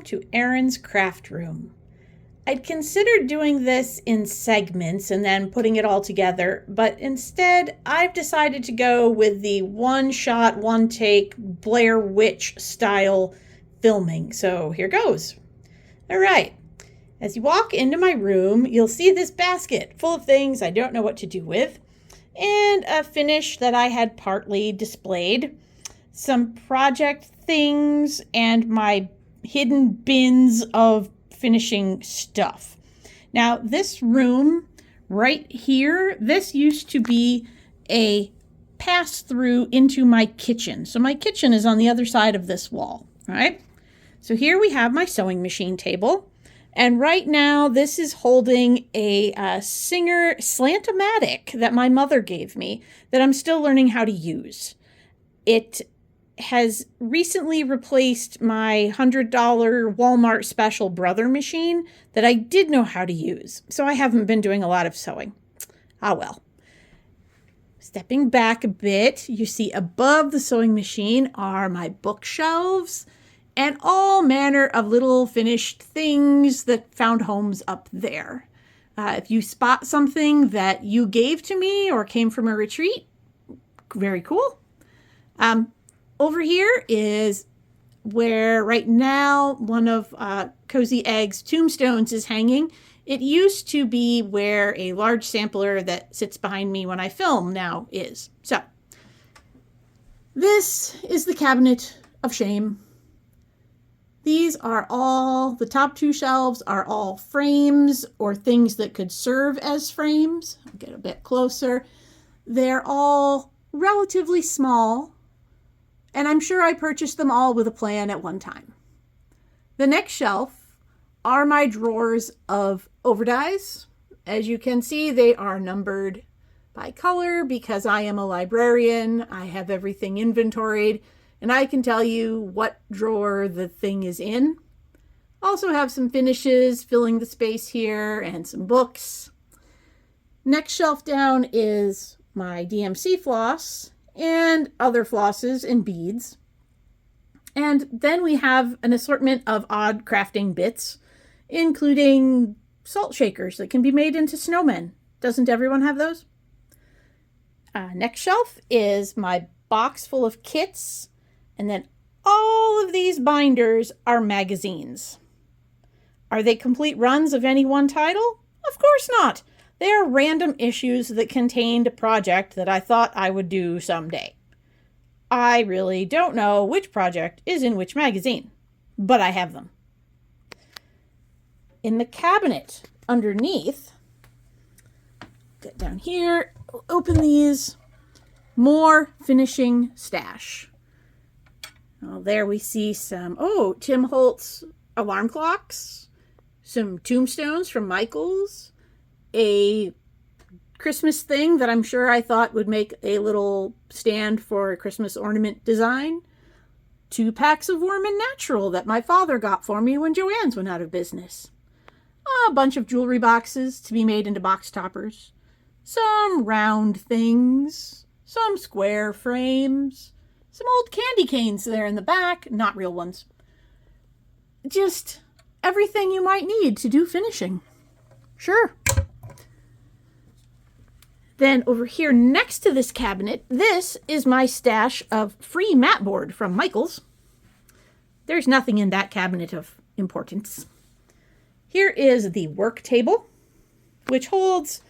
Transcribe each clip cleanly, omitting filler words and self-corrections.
welcome to Erin's Craft Room. I'd considered doing this in segments and then putting it all together, but instead I've decided to go with the one-shot, one-take Blair Witch style filming. So here goes. All right. As you walk into my room, you'll see this basket full of things I don't know what to do with, and a finish that I had partly displayed, some project things, and my hidden bins of finishing stuff. Now, this room right here, this used to be a pass-through into my kitchen. So my kitchen is on the other side of this wall, all right? So here we have my sewing machine table. And right now, this is holding a Singer Slant-O-Matic that my mother gave me that I'm still learning how to use. It has recently replaced my $100 Walmart special Brother machine that I did know how to use, so I haven't been doing a lot of sewing. Ah well. Stepping back a bit, you see above the sewing machine are my bookshelves and all manner of little finished things that found homes up there. If you spot something that you gave to me or came from a retreat, very cool. Over here is where right now one of Cozy Egg's tombstones is hanging. It used to be where a large sampler that sits behind me when I film now is. So this is the cabinet of shame. These are all, the top two shelves are all frames or things that could serve as frames. I'll get a bit closer. They're all relatively small, and I'm sure I purchased them all with a plan at one time. The next shelf are my drawers of overdyes. As you can see, they are numbered by color because I am a librarian. I have everything inventoried, and I can tell you what drawer the thing is in. Also have some finishes filling the space here and some books. Next shelf down is my DMC floss and other flosses and beads. And then we have an assortment of odd crafting bits, including salt shakers that can be made into snowmen. Doesn't everyone have those? Next shelf is my box full of kits, and then all of these binders are magazines. Are they complete runs of any one title? Of course not. They are random issues that contained a project that I thought I would do someday. I really don't know which project is in which magazine, but I have them. In the cabinet underneath, get down here, open these, more finishing stash. Well, there we see some, Tim Holtz alarm clocks, some tombstones from Michaels, a Christmas thing that I'm sure I thought would make a little stand for a Christmas ornament design, 2 packs of Warm and Natural that my father got for me when Joann's went out of business, a bunch of jewelry boxes to be made into box toppers, some round things, some square frames, some old candy canes there in the back, not real ones. Just everything you might need to do finishing. Sure. Then over here next to this cabinet, this is my stash of free mat board from Michaels. There's nothing in that cabinet of importance. Here is the work table, which holds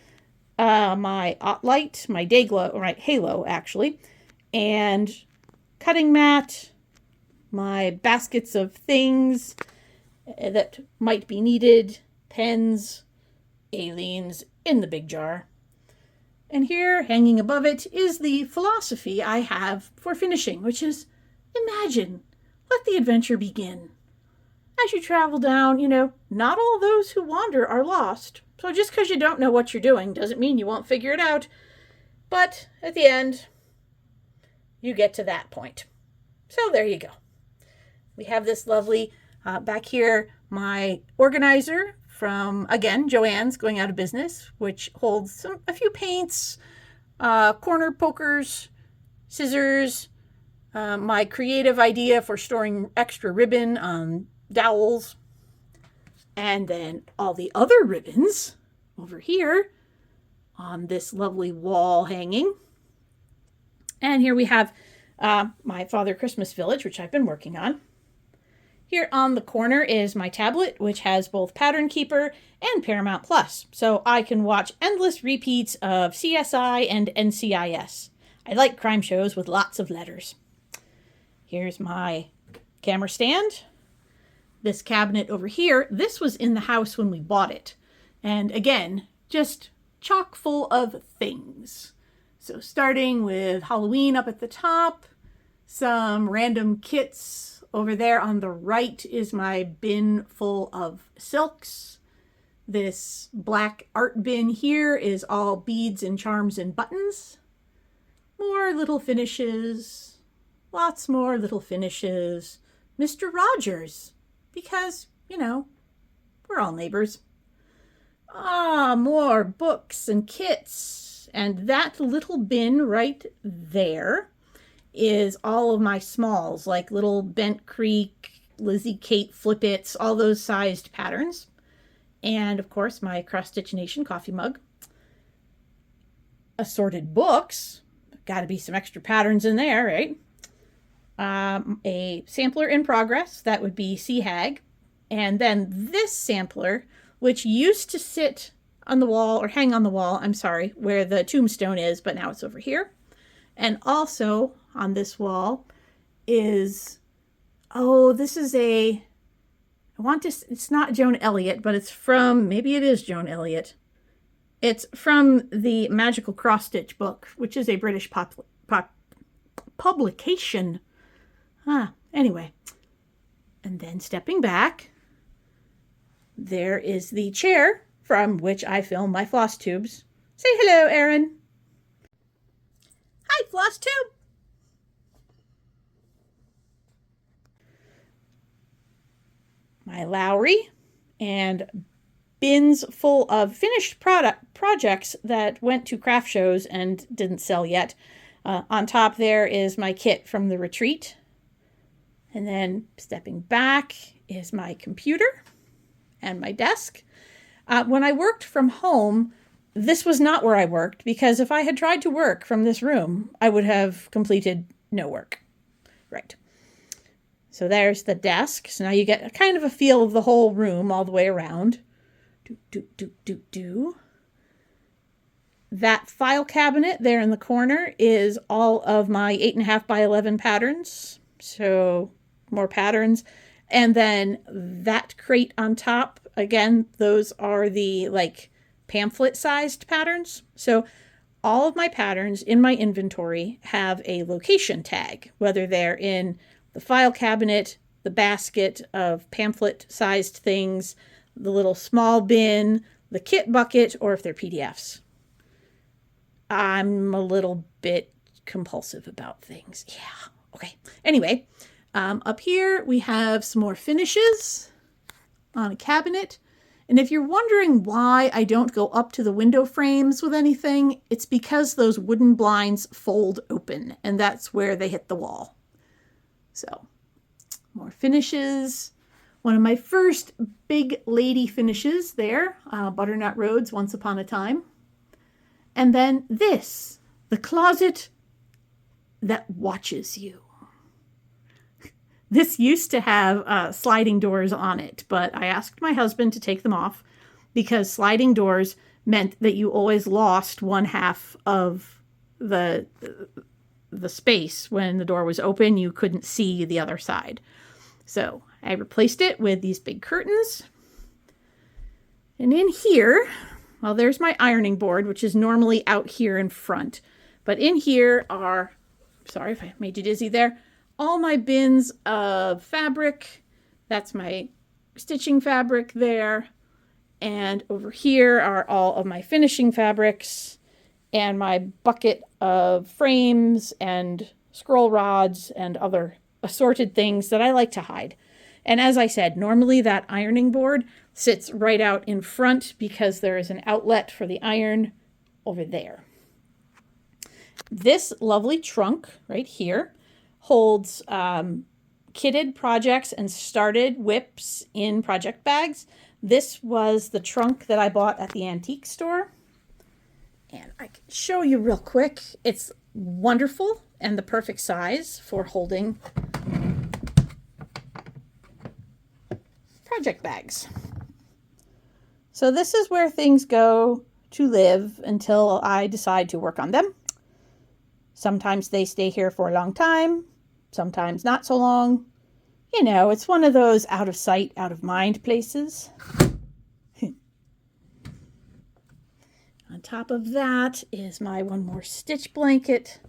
my Light, my Dayglow, or my Halo actually, and cutting mat, my baskets of things that might be needed, pens, aliens in the big jar. And here, hanging above it, is the philosophy I have for finishing, which is, imagine, let the adventure begin. As you travel down, not all those who wander are lost. So just because you don't know what you're doing doesn't mean you won't figure it out. But at the end, you get to that point. So there you go. We have this lovely, back here, my organizer from, again, Joann's going out of business, which holds a few paints, corner pokers, scissors, my creative idea for storing extra ribbon on dowels, and then all the other ribbons over here on this lovely wall hanging. And here we have my Father Christmas Village, which I've been working on. Here on the corner is my tablet, which has both Pattern Keeper and Paramount Plus, so I can watch endless repeats of CSI and NCIS. I like crime shows with lots of letters. Here's my camera stand. This cabinet over here, this was in the house when we bought it. And again, just chock full of things. So starting with Halloween up at the top, some random kits. Over there on the right is my bin full of silks. This black art bin here is all beads and charms and buttons. More little finishes. Lots more little finishes. Mr. Rogers, because, you know, we're all neighbors. Ah, more books and kits. And that little bin right there is all of my smalls, like little Bent Creek, Lizzie Kate Flippets, all those sized patterns. And of course, my Cross Stitch Nation coffee mug. Assorted books. Got to be some extra patterns in there, right? A sampler in progress, that would be Sea Hag. And then this sampler, which used to sit on the wall, or hang on the wall, I'm sorry, where the tombstone is, but now it's over here. And also on this wall is, oh, this is it's not Joan Elliott, but it's from, maybe it is Joan Elliott. It's from the Magical Cross Stitch book, which is a British publication. Anyway. And then stepping back, there is the chair from which I film my floss tubes. Say hello, Erin. Hi, floss tube. My Lowry and bins full of finished projects that went to craft shows and didn't sell yet. On top there is my kit from the retreat. And then stepping back is my computer and my desk. When I worked from home, this was not where I worked, because if I had tried to work from this room, I would have completed no work. Right. So there's the desk. So now you get a kind of a feel of the whole room all the way around. That file cabinet there in the corner is all of my 8.5 by 11 patterns. So more patterns. And then that crate on top, again, those are the like pamphlet sized patterns. So all of my patterns in my inventory have a location tag, whether they're in the file cabinet, the basket of pamphlet sized things, the little small bin, the kit bucket, or if they're PDFs. I'm a little bit compulsive about things. Yeah. Okay. Anyway, up here we have some more finishes on a cabinet. And if you're wondering why I don't go up to the window frames with anything, it's because those wooden blinds fold open, and that's where they hit the wall. So, more finishes. One of my first big lady finishes there, Butternut Roads, Once Upon a Time. And then this, the closet that watches you. This used to have sliding doors on it, but I asked my husband to take them off because sliding doors meant that you always lost one half of the space. When the door was open, you couldn't see the other side. So I replaced it with these big curtains. And in here, well, there's my ironing board, which is normally out here in front. But in here are, sorry if I made you dizzy there, all my bins of fabric. That's my stitching fabric there. And over here are all of my finishing fabrics and my bucket of frames and scroll rods and other assorted things that I like to hide. And as I said, normally that ironing board sits right out in front because there is an outlet for the iron over there. This lovely trunk right here holds kitted projects and started whips in project bags. This was the trunk that I bought at the antique store. And I can show you real quick. It's wonderful and the perfect size for holding project bags. So this is where things go to live until I decide to work on them. Sometimes they stay here for a long time, sometimes not so long. You know, it's one of those out of sight, out of mind places. On top of that is my one more stitch blanket,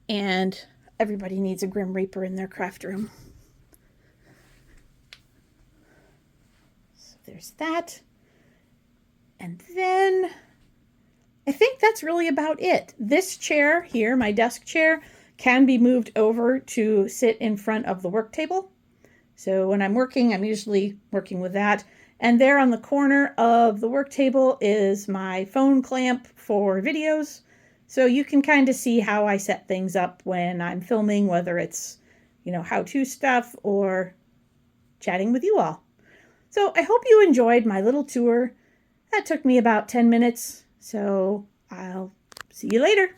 and everybody needs a Grim Reaper in their craft room. So there's that. And then I think that's really about it. This chair here, my desk chair, can be moved over to sit in front of the work table. So when I'm working, I'm usually working with that. And there on the corner of the work table is my phone clamp for videos. So you can kind of see how I set things up when I'm filming, whether it's, you know, how-to stuff or chatting with you all. So I hope you enjoyed my little tour. That took me about 10 minutes. So I'll see you later.